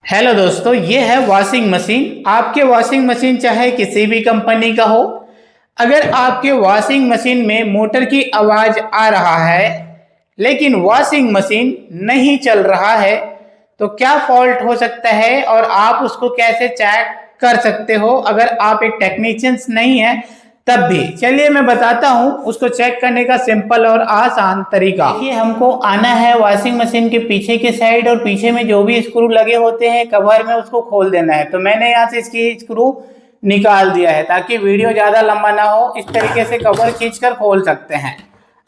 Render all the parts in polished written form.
Hello दोस्तों, ये है वॉशिंग मशीन। आपके वॉशिंग मशीन चाहे किसी भी कंपनी का हो, अगर आपके वॉशिंग मशीन में मोटर की आवाज़ आ रहा है लेकिन वॉशिंग मशीन नहीं चल रहा है तो क्या फॉल्ट हो सकता है और आप उसको कैसे चेक कर सकते हो अगर आप एक टेक्नीशियंस नहीं है तब भी। चलिए मैं बताता हूँ उसको चेक करने का सिंपल और आसान तरीका। देखिए, हमको आना है वॉशिंग मशीन के पीछे की साइड और पीछे में जो भी स्क्रू लगे होते हैं कवर में उसको खोल देना है। तो मैंने यहाँ से इसकी स्क्रू निकाल दिया है ताकि वीडियो ज़्यादा लंबा ना हो। इस तरीके से कवर खींचकर खोल सकते हैं।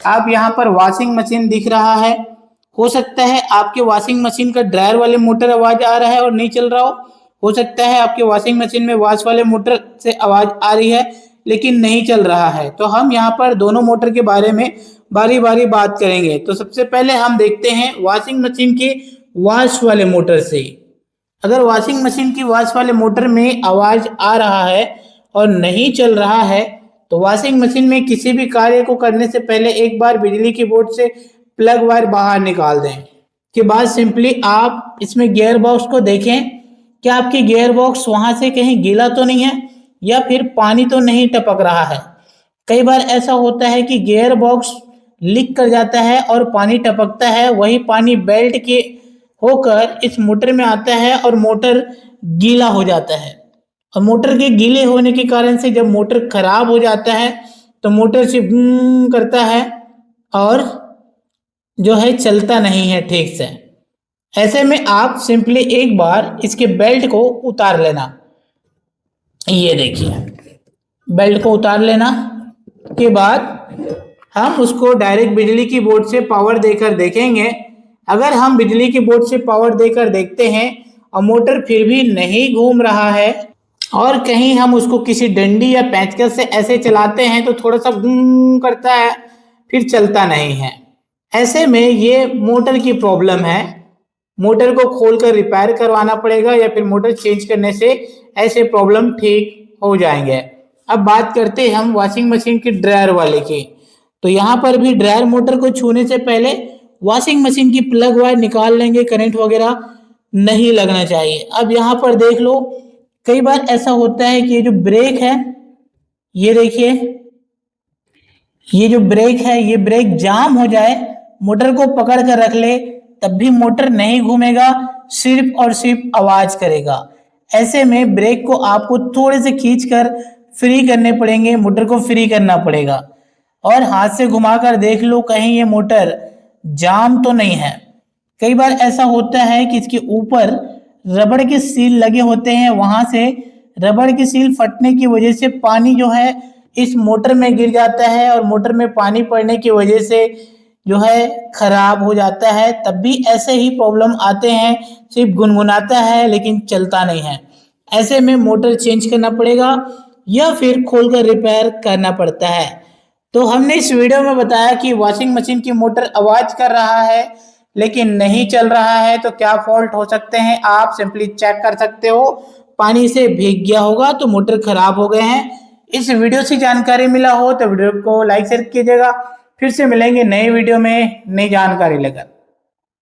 आप यहाँ पर वॉशिंग मशीन दिख रहा है। हो सकता है आपके वॉशिंग मशीन का ड्रायर वाले मोटर आवाज़ आ रहा है और नहीं चल रहा हो सकता है आपके वॉशिंग मशीन में वॉश वाले मोटर से आवाज़ आ रही है लेकिन नहीं चल रहा है। तो हम यहाँ पर दोनों मोटर के बारे में बारी बारी बात करेंगे। तो सबसे पहले हम देखते हैं वॉशिंग मशीन की वॉश वाले मोटर से। अगर वॉशिंग मशीन की वॉश वाले मोटर में आवाज़ आ रहा है और नहीं चल रहा है तो वॉशिंग मशीन में किसी भी कार्य को करने से पहले एक बार बिजली की बोर्ड से प्लग वायर बाहर निकाल दें। के बाद सिंपली आप इसमें गियर बॉक्स को देखें कि आपकी गियर बॉक्स वहाँ से कहीं गीला तो नहीं है या फिर पानी तो नहीं टपक रहा है। कई बार ऐसा होता है कि गियर बॉक्स लीक कर जाता है और पानी टपकता है। वही पानी बेल्ट के होकर इस मोटर में आता है और मोटर गीला हो जाता है। और मोटर के गीले होने के कारण से जब मोटर खराब हो जाता है तो मोटर से बूम करता है और जो है चलता नहीं है ठीक से। ऐसे में आप सिंपली एक बार इसके बेल्ट को उतार लेना। ये देखिए, बेल्ट को उतार लेना के बाद हम उसको डायरेक्ट बिजली की बोर्ड से पावर देकर देखेंगे। अगर हम बिजली की बोर्ड से पावर देकर देखते हैं और मोटर फिर भी नहीं घूम रहा है और कहीं हम उसको किसी डंडी या पेंचकस से ऐसे चलाते हैं तो थोड़ा सा घूम करता है, फिर चलता नहीं है। ऐसे में ये मोटर की प्रॉब्लम है। मोटर को खोलकर रिपेयर करवाना पड़ेगा या फिर मोटर चेंज करने से ऐसे प्रॉब्लम ठीक हो जाएंगे। अब बात करते हैं हम वॉशिंग मशीन के ड्रायर वाले की। तो यहाँ पर भी ड्रायर मोटर को छूने से पहले वॉशिंग मशीन की प्लग वायर निकाल लेंगे। करंट वगैरह नहीं लगना चाहिए। अब यहाँ पर देख लो, कई बार ऐसा होता है कि ये जो ब्रेक है, ये देखिए, ये जो ब्रेक है ये ब्रेक जाम हो जाए, मोटर को पकड़ कर रख ले तब भी मोटर नहीं घूमेगा, सिर्फ और सिर्फ आवाज करेगा। ऐसे में ब्रेक को आपको थोड़े से खींचकर फ्री करने पड़ेंगे, मोटर को फ्री करना पड़ेगा और हाथ से घुमाकर देख लो कहीं ये मोटर जाम तो नहीं है। कई बार ऐसा होता है कि इसके ऊपर रबड़ के सील लगे होते हैं, वहां से रबड़ की सील फटने की वजह से पानी जो है इस मोटर में गिर जाता है और मोटर में पानी पड़ने की वजह से जो है खराब हो जाता है। तब भी ऐसे ही प्रॉब्लम आते हैं, सिर्फ गुनगुनाता है लेकिन चलता नहीं है। ऐसे में मोटर चेंज करना पड़ेगा या फिर खोलकर रिपेयर करना पड़ता है। तो हमने इस वीडियो में बताया कि वॉशिंग मशीन की मोटर आवाज कर रहा है लेकिन नहीं चल रहा है तो क्या फॉल्ट हो सकते हैं आप सिंपली चेक कर सकते हो। पानी से भीग गया होगा तो मोटर खराब हो गए हैं। इस वीडियो से जानकारी मिला हो तो वीडियो को लाइक शेयर कीजिएगा। फिर से मिलेंगे नए वीडियो में नई जानकारी लेकर।